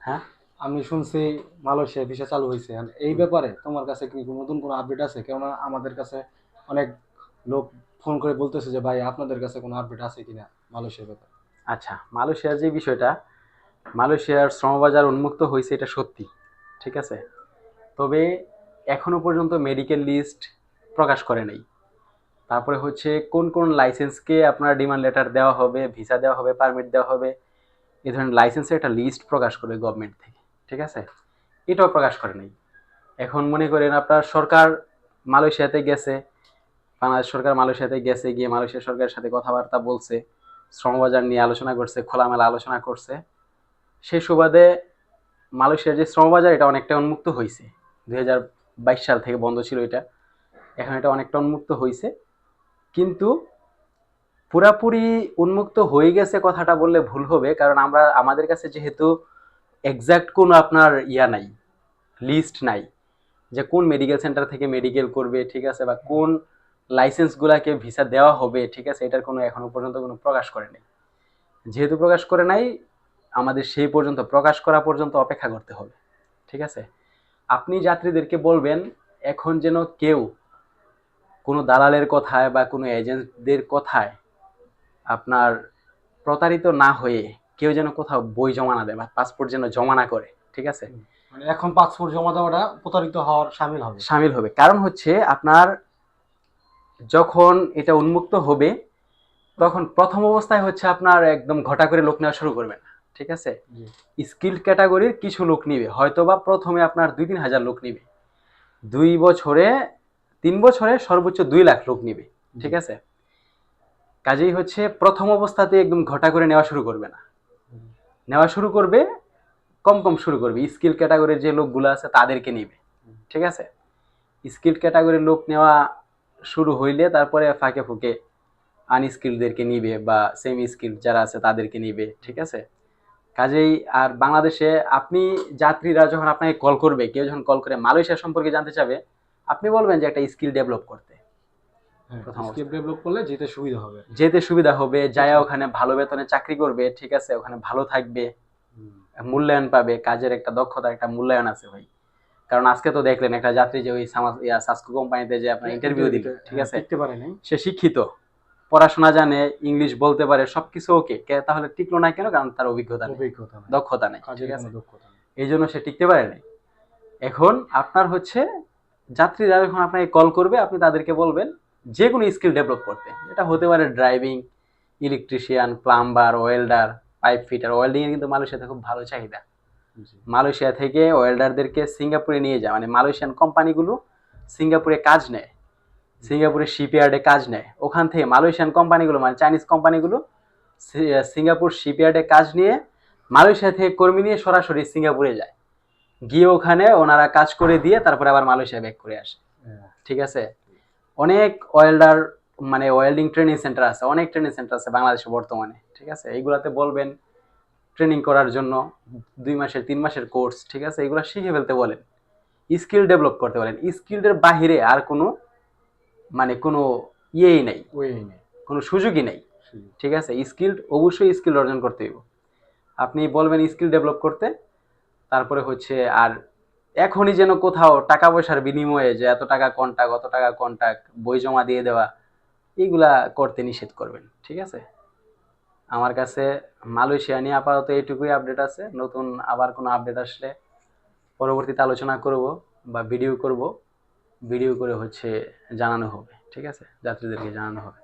হ্যাঁ, আমি শুনছি মালয়েশিয়া ভিসা চালু হয়েছে। এই ব্যাপারে তোমার কাছে কি নতুন কোনো আপডেট আছে? কেননা আমাদের কাছে অনেক লোক ফোন করে বলতেছে যে ভাই আপনাদের কাছে কোনো আপডেট আছে কিনা মালয়েশিয়ার ব্যাপারে। আচ্ছা, মালয়েশিয়ার যে বিষয়টা, মালয়েশিয়ার শ্রমবাজার উন্মুক্ত হয়েছে এটা সত্যি, ঠিক আছে। তবে এখনো পর্যন্ত মেডিকেল লিস্ট প্রকাশ করে নাই। তারপরে হচ্ছে কোন কোন লাইসেন্সকে আপনার ডিমান্ড লেটার দেওয়া হবে, ভিসা দেওয়া হবে, পারমিট দেওয়া হবে, এই ধরনের লাইসেন্সের একটা লিস্ট প্রকাশ করবে গভর্নমেন্ট থেকে, ঠিক আছে। এটাও প্রকাশ করে নাই। এখন মনে করেন আপনার সরকার মালয়েশিয়াতে গেছে, বাংলাদেশ সরকার মালয়েশিয়াতে গেছে, গিয়ে মালয়েশিয়া সরকারের সাথে কথাবার্তা বলছে, শ্রমবাজার নিয়ে আলোচনা করছে, খোলামেলা আলোচনা করছে। সেই সুবাদে মালয়েশিয়ার যে শ্রমবাজার এটা অনেকটা উন্মুক্ত হয়েছে। 2022 সাল থেকে বন্ধ ছিল এটা, এখন এটা অনেকটা উন্মুক্ত হয়েছে। কিন্তু পুরাপুরি উন্মুক্ত হয়ে গেছে কথাটা বললে ভুল হবে, কারণ আমরা আমাদের কাছে যেহেতু এক্সাক্ট কোনো আপনার নাই, লিস্ট নাই, যে কোন মেডিকেল সেন্টার থেকে মেডিকেল করবে, ঠিক আছে, বা কোন লাইসেন্সগুলোকে ভিসা দেওয়া হবে, ঠিক আছে, এটার কোনো এখনো পর্যন্ত কোনো প্রকাশ করে নাই। যেহেতু প্রকাশ করে নাই, আমাদের সেই পর্যন্ত প্রকাশ করা পর্যন্ত অপেক্ষা করতে হবে, ঠিক আছে। আপনি যাত্রীদেরকে বলবেন এখন যেন কেউ কোনো দালালের কথায় বা কোনো এজেন্টদের কথায় আপনার প্রতারিত না হয়ে কেউ যেন কোথাও বই জমা না দেয় বা পাসপোর্ট যেন জমা না করে, ঠিক আছে। মানে এখন পাসপোর্ট জমা দেওয়াটা প্রতারিত হওয়ার শামিল হবে। সামিল হবে, কারণ হচ্ছে আপনার যখন এটা উন্মুক্ত হবে তখন প্রথম অবস্থায় হচ্ছে আপনার একদম ঘটা করে লোক নেওয়া শুরু করবে না, ঠিক আছে। জি। স্কিল্ড ক্যাটাগরির কিছু লোক নিবে, হয়তো বা প্রথমে আপনার 2-3 হাজার লোক নিবে, 2 বছরে 3 বছরে সর্বোচ্চ 2 লাখ লোক নিবে, জি। ঠিক আছে। কাজেই হচ্ছে প্রথম অবস্থাতে একদম ঘটা করে নেওয়া শুরু করবে না, নেওয়া শুরু করবে কম কম শুরু করবে, স্কিল ক্যাটাগরির যে লোকগুলো আছে তাদেরকে নিবে, ঠিক আছে। স্কিল ক্যাটাগরির লোক নেওয়া শুরু হইলে তারপরে ফাঁকে ফুঁকে আনস্কিলদেরকে নিবে বা সেমি স্কিল যারা আছে তাদেরকে নিবে, ঠিক আছে। কাজেই আর বাংলাদেশে আপনি যাত্রীরা যখন আপনাকে কল করবে, কেউ যখন কল করে মালয়েশিয়া সম্পর্কে জানতে চাবে, আপনি বলবেন যে একটা স্কিল ডেভেলপ করতে। হ্যাঁ, প্রথম স্কিল অবস্থায় ডেভেলপ করলে যেতে সুবিধা হবে। যেতে সুবিধা হবে, যায় প্রথম। ওখানে ভালো বেতনে চাকরি করবে, ঠিক আছে, ওখানে ভালো থাকবে, হুম। মূল্যায়ন পাবে, কাজের একটা দক্ষতার একটা মূল্যায়ন আছে ভাই। কারণ আজকে তো দেখলেন একটা যাত্রী যে ওই সাসকো কোম্পানিতে যে আপনার ইন্টারভিউ দিল, ইন্টারভিউতে ঠিক হ্যাঁ আছে, টিকতে পারে নাই। সে শিক্ষিত, পড়াশোনা জানে, ইংলিশ বলতে পারে, সবকিছু ওকে, তাহলে টিকলো না কেন? কারণ তার অভিজ্ঞতা নেই, অভিজ্ঞতা নাই, দক্ষতা নেই, কাজের ঠিক কোনো আছে। দক্ষতা নেই। এই জন্য সে টিকতে পারে নাই। এখন আপনার হচ্ছে যাত্রীরা যখন আপনাকে কল করবে আপনি তাদেরকে বলবেন যে কোনো স্কিল ডেভেলপ করতে, এটা হতে পারে driving, electrician, plumber, welder, pipe fitter. Welding এর কিন্তু মালয়েশিয়াতে খুব ভালো চাহিদা। জি। মালয়েশিয়া থেকে ওয়েল্ডারদেরকে সিঙ্গাপুরে নিয়ে যায়, মানে মালয়েশিয়ান কোম্পানিগুলো সিঙ্গাপুরে কাজ নেয়, সিঙ্গাপুরে শিপইয়ার্ডে কাজ নেয়, ওখান থেকে মালয়েশিয়ান কোম্পানিগুলো মানে চাইনিজ কোম্পানিগুলো সিঙ্গাপুর শিপইয়ার্ডে কাজ নিয়ে মালয়েশিয়া থেকে কর্মী নিয়ে সরাসরি সিঙ্গাপুরে যায়, গিয়ে ওখানে ওনারা কাজ করে দিয়ে তারপরে আবার মালয়েশিয়া ব্যাক করে আসে, হ্যাঁ। ঠিক আছে। অনেক ওয়েল্ডার মানে ওয়েল্ডিং ট্রেনিং সেন্টার আছে, অনেক ট্রেনিং সেন্টার আছে বাংলাদেশে বর্তমানে, ঠিক আছে। এইগুলাতে বলবেন ট্রেনিং করার জন্য 2 মাসের 3 মাসের কোর্স, ঠিক আছে, এগুলো শিখে ফেলতে বলেন, স্কিল ডেভেলপ করতে বলেন। স্কিলের বাহিরে আর কোনো মানে কোনো ইয়েই নেই, ওই নেই। কোনো সুযোগই নেই, জি। ঠিক আছে। স্কিল অবশ্যই স্কিল অর্জন করতে হইব। আপনি বলবেন স্কিল ডেভেলপ করতে, তারপরে হচ্ছে আর এখনই যেন কোথাও টাকা পয়সার বিনিময়ে যে এত টাকা কন্টাক্ট, অত টাকা কন্টাক্ট, বই জমা দিয়ে দেওয়া, এইগুলা করতে নিষেধ করবেন, ঠিক আছে। আমার কাছে মালয়েশিয়া নিয়ে আপাতত এইটুকুই আপডেট আছে। নতুন আবার কোনো আপডেট আসলে পরবর্তীতে আলোচনা করব বা ভিডিও করব, ভিডিও করে হচ্ছে জানানো হবে, ঠিক আছে, যাত্রীদেরকে জানানো হবে।